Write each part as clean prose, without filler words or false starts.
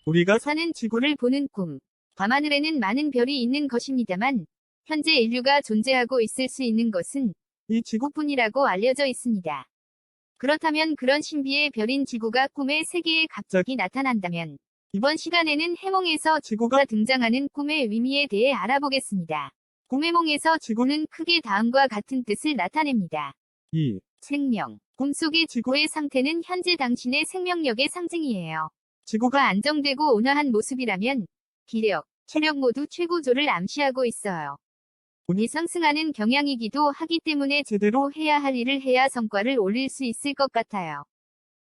우리가 사는 지구를 보는 꿈. 밤하늘에는 많은 별이 있는 것입니다만 현재 인류가 존재하고 있을 수 있는 것은 이 지구 지구뿐이라고 알려져 있습니다. 그렇다면 그런 신비의 별인 지구가 꿈의 세계에 갑자기 나타난다면 이번 시간에는 해몽에서 지구가 등장하는 꿈의 의미에 대해 알아보겠습니다. 꿈해몽에서 지구는 크게 다음과 같은 뜻을 나타냅니다. 2. 생명. 꿈속의 지구의 상태는 현재 당신의 생명력의 상징이에요. 지구가 지구가 안정되고 온화한 모습이라면 기력, 체력 모두 최고조를 암시하고 있어요. 운이 상승하는 경향이기도 하기 때문에 제대로 해야 할 일을 해야 성과를 올릴 수 있을 것 같아요.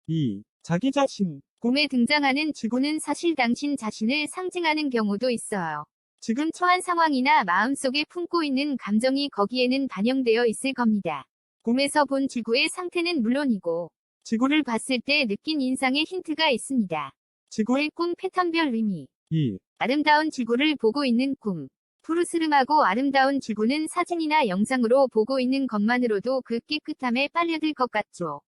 2. 자기 자신. 꿈에 등장하는 지구는 사실 당신 자신을 상징하는 경우도 있어요. 지금 처한 상황이나 마음속에 품고 있는 감정이 거기에는 반영되어 있을 겁니다. 꿈에서 본 지구의 상태는 물론이고 지구를 봤을 때 느낀 인상의 힌트가 있습니다. 지구의 꿈 패턴별 의미. 2. 아름다운 지구를 보고 있는 꿈. 푸르스름하고 아름다운 지구는 사진이나 영상으로 보고 있는 것만으로도 그 깨끗함에 빨려들 것 같죠.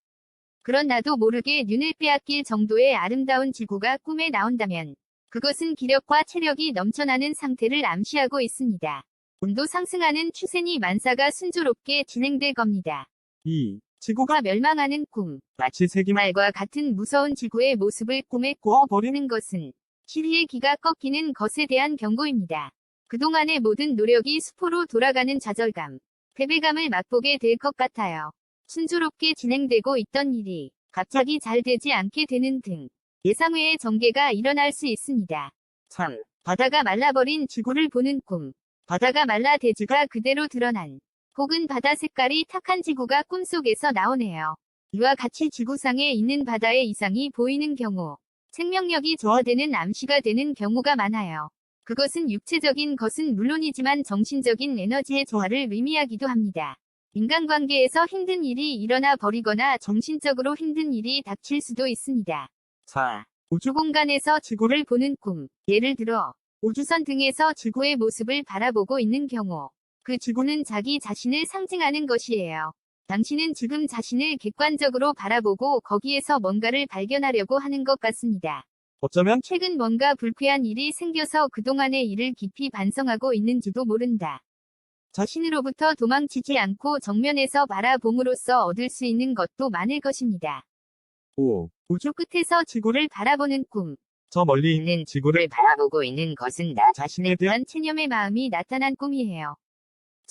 그런 나도 모르게 눈을 빼앗길 정도의 아름다운 지구가 꿈에 나온다면 그것은 기력과 체력이 넘쳐나는 상태를 암시하고 있습니다. 온도 상승하는 추세니 만사가 순조롭게 진행될 겁니다. 2. 지구가 지구가 멸망하는 꿈. 마치 세기말 말과 같은 무서운 지구의 모습을 꿈에 꾸어버리는 것은 시리의 기가 꺾이는 것에 대한 경고입니다. 그동안의 모든 노력이 수포로 돌아가는 좌절감, 패배감을 맛보게 될 것 같아요. 순조롭게 진행되고 있던 일이 갑자기 잘 되지 않게 되는 등 예상외의 전개가 일어날 수 있습니다. 3. 바다가 말라버린 지구를 보는 꿈. 바다가 말라 대지가 그대로 드러난 혹은 바다 색깔이 탁한 지구가 꿈속에서 나오네요. 이와 같이 지구상에 있는 바다의 이상이 보이는 경우 생명력이 저하되는 암시가 되는 경우가 많아요. 그것은 육체적인 것은 물론이지만 정신적인 에너지의 저하를 의미하기도 합니다. 인간관계에서 힘든 일이 일어나 버리거나 정신적으로 힘든 일이 닥칠 수도 있습니다. 4. 우주 공간에서 지구를 보는 꿈. 예를 들어 우주선 등에서 지구의 모습을 바라보고 있는 경우 그 지구는 자기 자신을 상징하는 것이에요. 당신은 지금 자신을 객관적으로 바라보고 거기에서 뭔가를 발견하려고 하는 것 같습니다. 어쩌면 최근 뭔가 불쾌한 일이 생겨서 그동안의 일을 깊이 반성하고 있는지도 모른다. 자신으로부터 도망치지 않고 정면에서 바라봄으로써 얻을 수 있는 것도 많을 것입니다. 5. 우주 끝에서 지구를 바라보는 꿈. 저 멀리 있는 지구를 바라보고 있는 것은 나 자신에 대한 체념의 마음이 나타난 꿈이에요.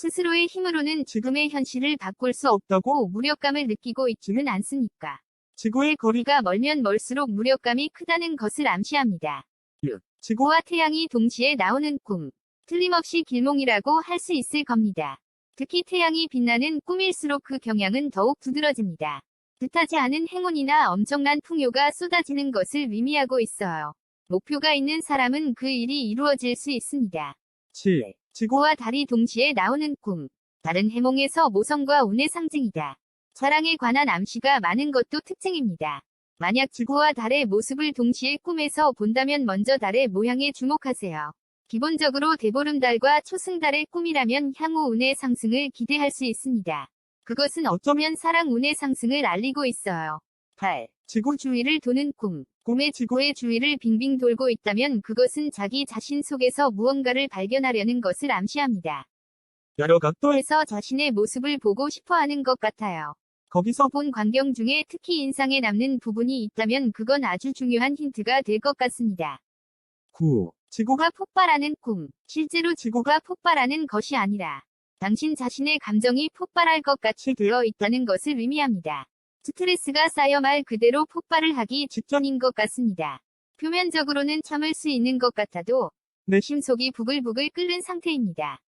스스로의 힘으로는 지금의 현실을 바꿀 수 없다고 무력감을 느끼고 있지는 않습니까? 지구의 거리가 멀면 멀수록 무력감이 크다는 것을 암시합니다. 6. 지구와 태양이 동시에 나오는 꿈. 틀림없이 길몽이라고 할 수 있을 겁니다. 특히 태양이 빛나는 꿈일수록 그 경향은 더욱 두드러집니다. 뜻하지 않은 행운이나 엄청난 풍요가 쏟아지는 것을 의미하고 있어요. 목표가 있는 사람은 그 일이 이루어질 수 있습니다. 7. 지구와 달이 동시에 나오는 꿈. 달은 해몽에서 모성과 운의 상징이다. 사랑에 관한 암시가 많은 것도 특징입니다. 만약 지구와 달의 모습을 동시에 꿈에서 본다면 먼저 달의 모양에 주목하세요. 기본적으로 대보름달과 초승달의 꿈이라면 향후 운의 상승을 기대할 수 있습니다. 그것은 어쩌면 사랑 운의 상승을 알리고 있어요. 8. 지구 주위를 도는 꿈. 꿈에 지구의 주위를 빙빙 돌고 있다면 그것은 자기 자신 속에서 무언가를 발견하려는 것을 암시합니다. 여러 각도에서 에서 자신의 모습을 보고 싶어하는 것 같아요. 거기서 본 광경 중에 특히 인상에 남는 부분이 있다면 그건 아주 중요한 힌트가 될 것 같습니다. 9. 지구가 지구가 폭발하는 꿈. 실제로 지구가 폭발하는 것이 아니라 당신 자신의 감정이 폭발할 것 같이 되어 있다는 것을 의미합니다. 스트레스가 쌓여 말 그대로 폭발을 하기 직전인 것 같습니다. 표면적으로는 참을 수 있는 것 같아도 내 심속이 부글부글 끓는 상태입니다.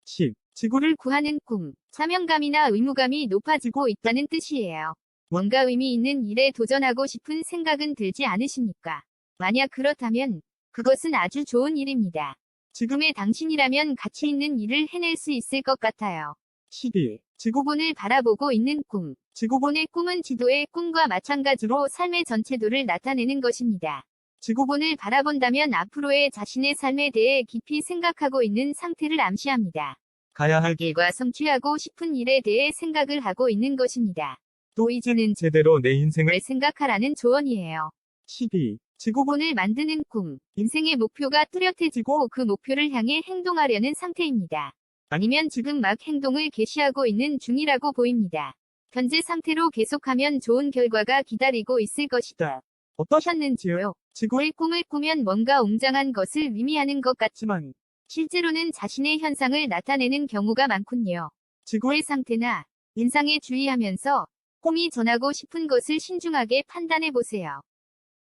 10. 지구를 구하는 꿈. 사명감이나 의무감이 높아지고 있다는 뜻이에요. 뭔가 의미 있는 일에 도전하고 싶은 생각은 들지 않으십니까? 만약 그렇다면 그것은 아주 좋은 일입니다. 지금의 당신이라면 가치 있는 일을 해낼 수 있을 것 같아요. 11. 지구본을 바라보고 있는 꿈. 지구본의 꿈은 지도의 꿈과 마찬가지로 삶의 전체도를 나타내는 것입니다. 지구본을 바라본다면 앞으로의 자신의 삶에 대해 깊이 생각하고 있는 상태를 암시합니다. 가야 할 길과 성취하고 싶은 일에 대해 생각을 하고 있는 것입니다. 또 이제는 제대로 내 인생을 왜 생각하라는 조언이에요. 12. 지구본 꿈을 만드는 꿈. 인생의 목표가 뚜렷해지고 그 목표를 향해 행동하려는 상태입니다. 아니면 지금 막 행동을 개시하고 있는 중이라고 보입니다. 현재 상태로 계속하면 좋은 결과가 기다리고 있을 것이다. 어떠셨는지요? 지구의 꿈을 꾸면 뭔가 웅장한 것을 의미하는 것 같지만 실제로는 자신의 현상을 나타내는 경우가 많군요. 지구의 상태나 인상에 주의하면서 꿈이 전하고 싶은 것을 신중하게 판단해 보세요.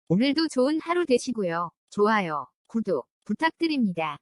오늘도 좋은 하루 되시고요. 좋아요, 구독 부탁드립니다.